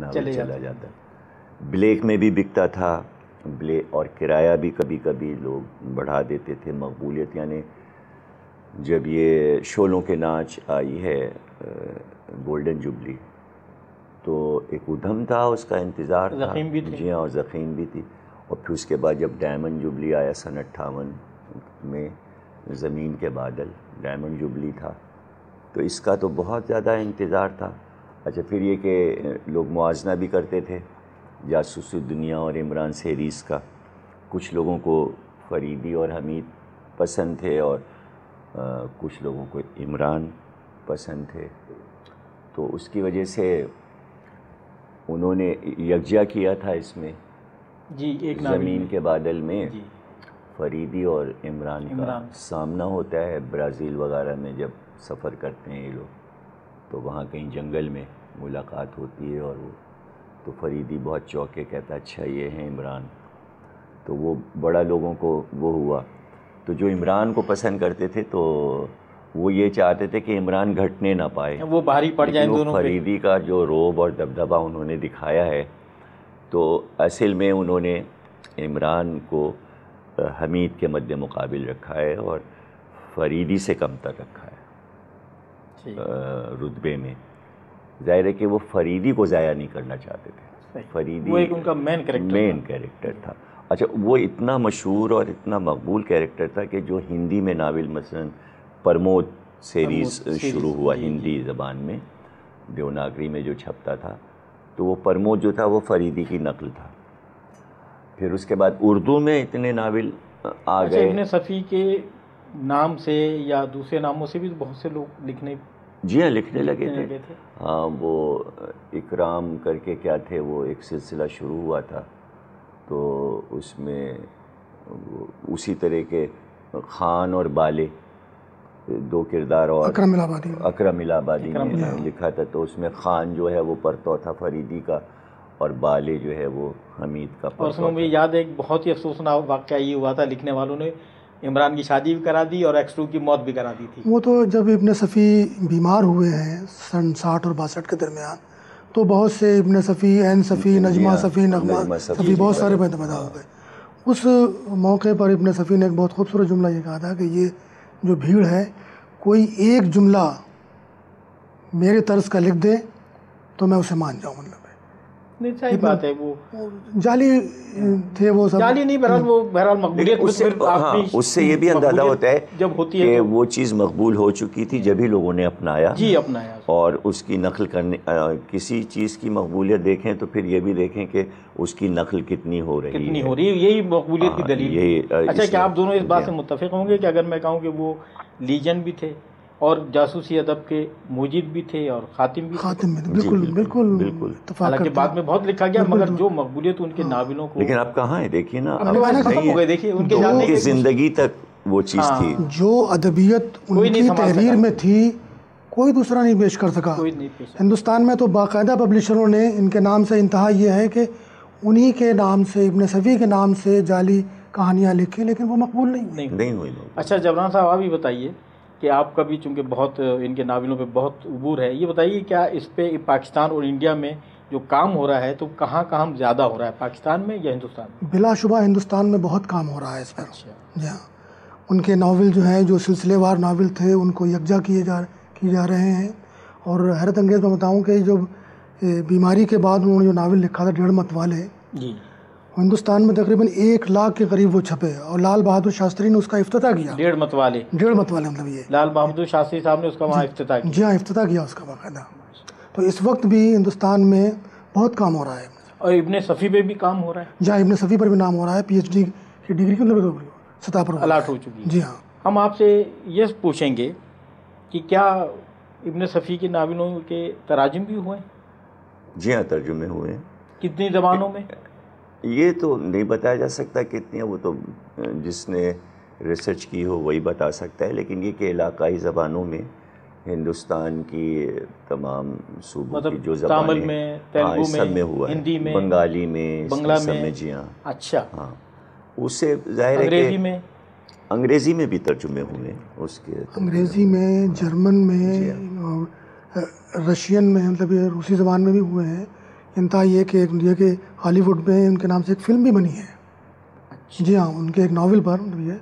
Novel چلا جاتا. Black میں بھی بکتا تھا، اور کرایہ بھی کبھی کبھی لوگ بڑھا دیتے تھے. مقبولیت یعنی جب یہ شولوں کے ناچ آئی ہے گولڈن جوبلی تو ایک ادھم تھا، اس کا انتظار تھا. زخیم بھی تھے. جی ہاں، اور زخیم بھی تھی. اور پھر اس کے بعد جب ڈائمنڈ جوبلی آیا سن 58 میں، زمین کے بادل ڈائمنڈ جوبلی تھا، تو اس کا تو بہت زیادہ انتظار تھا. اچھا، پھر یہ کہ لوگ موازنہ بھی کرتے تھے جاسوسی دنیا اور عمران سیریز کا. کچھ لوگوں کو فریدی اور حمید پسند تھے اور کچھ لوگوں کو عمران پسند تھے، تو اس کی وجہ سے انہوں نے یکجا کیا تھا اس میں. جی، ایک زمین کے بادل میں جی فریدی اور عمران کا سامنا ہوتا ہے. برازیل وغیرہ میں جب سفر کرتے ہیں یہ لوگ تو وہاں کہیں جنگل میں ملاقات ہوتی ہے، اور وہ تو فریدی بہت چوک کے کہتا ہے اچھا یہ ہیں عمران. تو وہ بڑا لوگوں کو وہ ہوا. تو جو عمران کو پسند کرتے تھے تو وہ یہ چاہتے تھے کہ عمران گھٹنے نہ پائے، وہ بھاری پڑ جائیں دونوں پہ. فریدی کا جو روب اور دبدبہ انہوں نے دکھایا ہے، تو اصل میں انہوں نے عمران کو حمید کے مد مقابل رکھا ہے اور فریدی سے کم تر رکھا ہے رتبے میں. ظاہر ہے کہ وہ فریدی کو ضائع نہیں کرنا چاہتے تھے. فریدی وہ ایک ان کا مین کیریکٹر تھا. اچھا، وہ اتنا مشہور اور اتنا مقبول کیریکٹر تھا کہ جو ہندی میں ناول مثلا پرمود سیریز شروع ہوا ہندی زبان میں، دیوناگری میں جو چھپتا تھا، تو وہ پرمود جو تھا وہ فریدی کی نقل تھا. پھر اس کے بعد اردو میں اتنے ناول آ گئے. ابن صفی کے نام سے یا دوسرے ناموں سے بھی بہت سے لوگ لکھنے لگے تھے. ہاں، وہ اکرام کر کے کیا تھے، وہ ایک سلسلہ شروع ہوا تھا، تو اس میں اسی طرح کے خان اور بالے دو کردار، اور اکرم الہٰبادی نے لکھا تھا. تو اس میں خان جو ہے وہ پرتو تھا فریدی کا، اور بالے جو ہے وہ حمید کا پرتو تھا. اور مجھے یاد ہے ایک بہت ہی افسوسناک واقعہ یہ ہوا تھا، لکھنے والوں نے عمران کی شادی بھی کرا دی اور ایکس2 کی موت بھی کرا دی تھی. وہ تو جب ابن صفی بیمار ہوئے ہیں سن 60 اور 62 کے درمیان، تو بہت سے ابن صفی، عین صفی، نجمہ صفی، نغمہ صفی، بہت سارے پیدا ہو گئے. اس موقع پر ابن صفی نے ایک بہت خوبصورت جملہ یہ کہا تھا کہ یہ جو بھیڑ ہے، کوئی ایک جملہ میرے طرز کا لکھ دے تو میں اسے مان جاؤں. مطلب نہیں، صحیح بات ہے. وہ جعلی تھے، وہ سب جعلی نہیں، بہرحال مقبولیت اس سے یہ بھی اندازہ ہوتا ہے کہ وہ چیز مقبول ہو چکی تھی جب ہی لوگوں نے اپنایا. اور اس کی نقل کرنے، کسی چیز کی مقبولیت دیکھیں تو پھر یہ بھی دیکھیں کہ اس کی نقل کتنی ہو رہی ہے. یہی مقبولیت کی دلیل. اچھا، کیا آپ دونوں اس بات سے متفق ہوں گے کہ اگر میں کہوں کہ وہ لیجن بھی تھے اور جاسوسی ادب کے موجد بھی تھے اور خاتم بھی تھے؟ بالکل. حالانکہ بعد میں بہت لکھا گیا، مگر جو مقبولیت ان کے ناولوں کو، لیکن آپ کہاں ہیں، دیکھیے نا، دیکھیے ان کی زندگی تک وہ چیز تھی. جو ادبیت ان کی تحریر میں تھی کوئی دوسرا نہیں پیش کر سکا. ہندوستان میں تو باقاعدہ پبلشروں نے ان کے نام سے، انتہا یہ ہے کہ انہی کے نام سے، ابن صفی کے نام سے جعلی کہانیاں لکھی، لیکن وہ مقبول نہیں ہوئی. اچھا جبران صاحب، آپ ہی بتائیے کہ آپ کا بھی چونکہ بہت ان کے ناولوں پہ بہت عبور ہے، یہ بتائیے کیا اس پہ پاکستان اور انڈیا میں جو کام ہو رہا ہے تو کہاں زیادہ ہو رہا ہے، پاکستان میں یا ہندوستان میں؟ بلا شبہ ہندوستان میں بہت کام ہو رہا ہے اس پر. جی ہاں، ان کے ناول جو ہیں، جو سلسلے وار ناول تھے، ان کو یکجا کیے جا رہے ہیں. اور حیرت انگیز میں بتاؤں کہ جو بیماری کے بعد انہوں نے جو ناول لکھا تھا 1.5 متوالے، ہندوستان میں تقریباً 1 لاکھ کے قریب وہ چھپے، اور لال بہادر شاستری نے اس کا افتتاح کیا. 1.5 متوالے، مطلب یہ لال بہادر شاستری صاحب نے اس کا وہاں افتتاح کیا. جی ہاں، افتتاح کیا اس کا باقاعدہ. تو اس وقت بھی ہندوستان میں بہت کام ہو رہا ہے. اور ابن صفی پہ بھی کام ہو رہا ہے. جہاں ابن صفی پر بھی نام ہو رہا ہے، پی ایچ ڈی کی ڈگری کی سطح پر الاٹ ہو چکی ہے. جی ہاں. ہم آپ سے یہ پوچھیں گے کہ کیا ابن صفی کے ناولوں کے تراجم بھی ہوئے ہیں؟ جی ہاں، ترجمے ہوئے ہیں. کتنی زبانوں میں؟ یہ تو نہیں بتایا جا سکتا کتنی ہیں، وہ تو جس نے ریسرچ کی ہو وہی بتا سکتا ہے. لیکن یہ کہ علاقائی زبانوں میں ہندوستان کی تمام صوبوں کی جو زبانیں، تامل میں، تیلگو سب میں ہوا ہے، ہندی میں، بنگالی میں، بنگلہ سب میں. جی ہاں. اچھا. ہاں، اس سے ظاہر ہے کہ انگریزی میں بھی ترجمے ہوئے ہیں اس کے. انگریزی میں، جرمن میں، رشین میں، مطلب یہ روسی زبان میں بھی ہوئے ہیں. انتہا یہ کہ ہالی ووڈ میں ان کے نام سے ایک فلم بھی بنی ہے. جی ہاں، ان کے ایک ناول پر یہ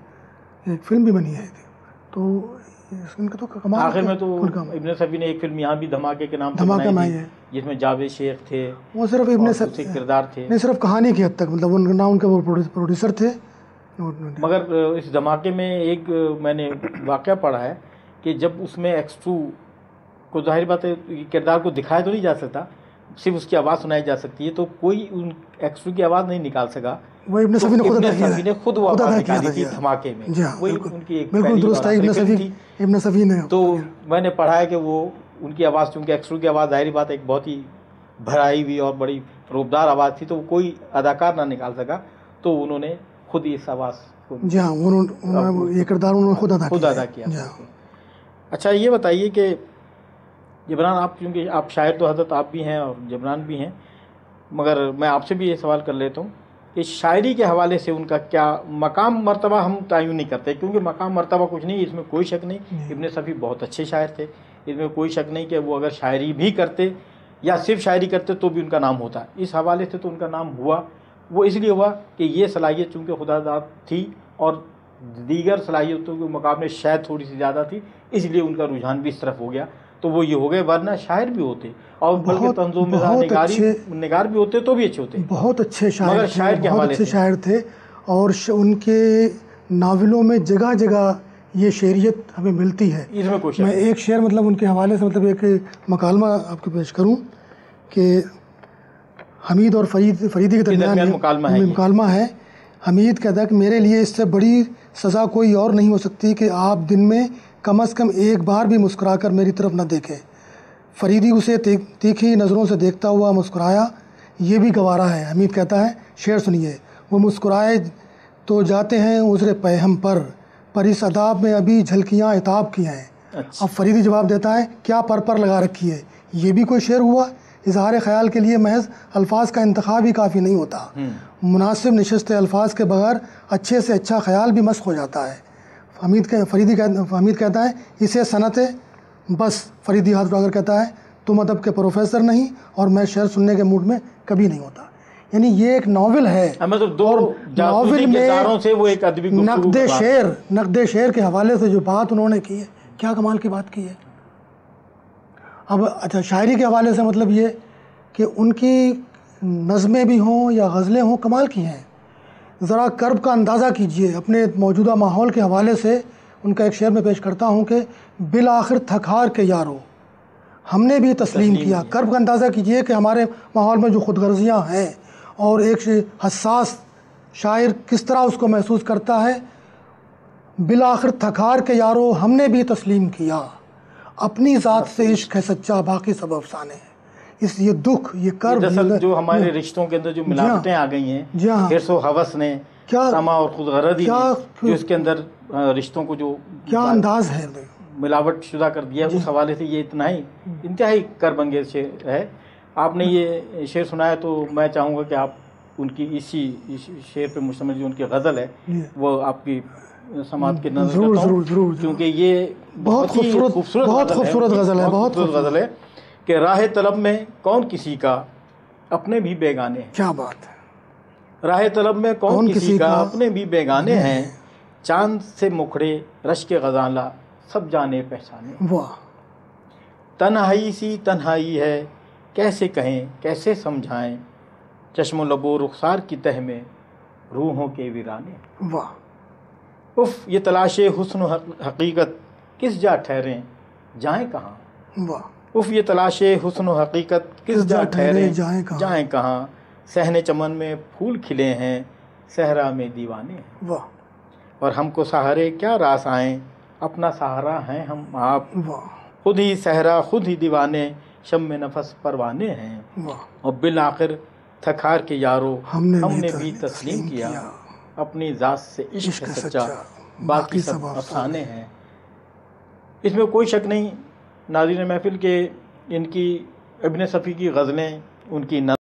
ایک فلم بھی بنی ہے. تو ان کا تو کمال. آخر میں تو ابن صفی نے ایک فلم یہاں بھی دھماکے کے نام دھماکہ بنائی ہے جس میں جاوید شیخ تھے. وہ صرف ابن صفی کردار تھے، نہیں صرف کہانی کی حد تک، مطلب ان کا نام ان کے وہ پروڈیوسر تھے. مگر اس دھماکے میں ایک میں نے واقعہ پڑھا ہے کہ جب اس میں ایکسٹرو کو، ظاہر بات ہے کردار کو دکھایا تو نہیں جا سکتا، صرف اس کی آواز سنائی جا سکتی ہے، تو کوئی ان ایکسٹرو کی آواز نہیں نکال سکا. وہ ابن صفی نے خود وہ آواز نکالی تھی دھماکے میں. وہی ان کی ایک بالکل درست ہے. ابن صفی نے تو میں نے پڑھا ہے کہ وہ ان کی آواز، چونکہ ایکسٹرو کی آواز ظاہری بات ہے ایک بہت ہی بھرائی ہوئی اور بڑی روبدار آواز تھی، تو وہ کوئی اداکار نہ نکال سکا، تو انہوں نے خود ہی اس آواز کو، جی ہاں، یہ کردار انہوں نے خود ادا کیا. اچھا یہ بتائیے کہ جبران، آپ چونکہ آپ شاعر تو حضرت آپ بھی ہیں اور جبران بھی ہیں، مگر میں آپ سے بھی یہ سوال کر لیتا ہوں کہ شاعری کے حوالے سے ان کا کیا مقام مرتبہ ہم تعین نہیں کرتے، کیونکہ مقام مرتبہ کچھ نہیں، اس میں کوئی شک نہیں. ابن صفی بہت اچھے شاعر تھے، اس میں کوئی شک نہیں کہ وہ اگر شاعری بھی کرتے یا صرف شاعری کرتے تو بھی ان کا نام ہوتا. اس حوالے سے تو ان کا نام ہوا، وہ اس لیے ہوا کہ یہ صلاحیت چونکہ خدا داد تھی اور دیگر صلاحیتوں کے مقابلے شاید تھوڑی سی زیادہ تھی، اس لیے ان کا رجحان بھی اس طرف ہو گیا. تو وہ یہ ہو گئے، ورنہ شاعر بھی ہوتے اور بلکہ تنظیم نگار بھی ہوتے تو بھی اچھے ہوتے. بہت اچھے شاعر مگر شاعر کے حوالے سے شاعر تھے، اور ان کے ناولوں میں جگہ جگہ یہ شعریت ہمیں ملتی ہے. اس میں کوئی میں ایک شعر مطلب ان کے حوالے سے مطلب ایک مکالمہ آپ کو پیش کروں کہ حمید اور فریدی کے درمیان مکالمہ ہے. حمید کہتا ہے کہ میرے لیے اس سے بڑی سزا کوئی اور نہیں ہو سکتی کہ آپ دن میں کم از کم ایک بار بھی مسکرا کر میری طرف نہ دیکھیں. فریدی اسے تیکھی نظروں سے دیکھتا ہوا مسکرایا، یہ بھی گوارا ہے. حمید کہتا ہے، شعر سنیے، وہ مسکرائے تو جاتے ہیں عذر پیہم پر اس عذاب میں ابھی جھلکیاں عتاب کی ہیں. اب فریدی جواب دیتا ہے، کیا پر لگا رکھی ہے. یہ بھی کوئی شعر ہوا؟ اظہار خیال کے لیے محض الفاظ کا انتخاب ہی کافی نہیں ہوتا، مناسب نشست الفاظ کے بغیر اچھے سے اچھا خیال بھی مسخ ہو جاتا ہے. حمید کہتا ہے، اسے صنعت بس. فریدی ہاتھ اٹھا کر کہتا ہے، تم ادب کے پروفیسر نہیں اور میں شعر سننے کے موڈ میں کبھی نہیں ہوتا. یعنی یہ ایک ناول ہے، ناول میں نقد شعر کے حوالے سے جو بات انہوں نے کی ہے، کیا کمال کی بات کی ہے. اب اچھا، شاعری کے حوالے سے مطلب یہ کہ ان کی نظمیں بھی ہوں یا غزلیں ہوں، کمال کی ہیں. ذرا کرب کا اندازہ کیجئے اپنے موجودہ ماحول کے حوالے سے. ان کا ایک شعر میں پیش کرتا ہوں کہ بالآخر تھک ہار کے یارو ہم نے بھی تسلیم کیا. کرب کا اندازہ کیجئے کہ ہمارے ماحول میں جو خود غرضیاں ہیں اور ایک حساس شاعر کس طرح اس کو محسوس کرتا ہے. بالآخر تھک ہار کے یارو ہم نے بھی تسلیم کیا، اپنی ذات سے عشق ہے سچا، باقی سب افسانے ہیں. اس یہ دکھ، یہ کرب، جو ہمارے رشتوں کے اندر جو ملاوٹیں آ گئی ہیں، حرص و ہوس نے، طمع اور خود غرضی نے جو اس کے اندر رشتوں کو جو کیا انداز ہے، ملاوٹ شدہ کر دیا، اس حوالے سے یہ اتنا ہی انتہائی کرب انگیز شعر ہے. آپ نے یہ شعر سنایا تو میں چاہوں گا کہ آپ ان کی اسی شعر پہ مشتمل جو ان کی غزل ہے وہ آپ کی سماعت کے نظر کرتا ہوں، کیونکہ یہ بہت خوبصورت غزل ہے کہ راہ طلب میں کون کسی کا اپنے بھی بیگانے ہیں. کیا بات ہے. راہ طلب میں کون کسی کا اپنے بھی بیگانے ہیں، چاند سے مکھڑے رش کے غزالہ سب جانے پہچانے. واہ. تنہائی سی تنہائی ہے، کیسے کہیں کیسے سمجھائیں، چشم و لب و رخسار کی تہ میں روحوں کے ویرانے. واہ. اف یہ تلاش حسن و حقیقت کس جا ٹھہریں جائیں کہاں. واہ. اف یہ تلاش حسن و حقیقت کس جا ٹھہریں جائیں کہاں، صحن چمن میں پھول کھلے ہیں، صحرا میں دیوانے ہیں. واہ. اور ہم کو سہارے کیا راس آئیں، اپنا سہارا ہیں ہم آپ. واہ. خود ہی صحرا خود ہی دیوانے، شم نفس پروانے ہیں. واہ. اور بالآخر تھکار کے یارو ہم نے بھی تسلیم کیا، اپنی ذات سے عشق سچا، باقی سب افسانے ہیں. اس میں کوئی شک نہیں ناظرین محفل کے ان کی ابن صفی کی غزلیں، ان کی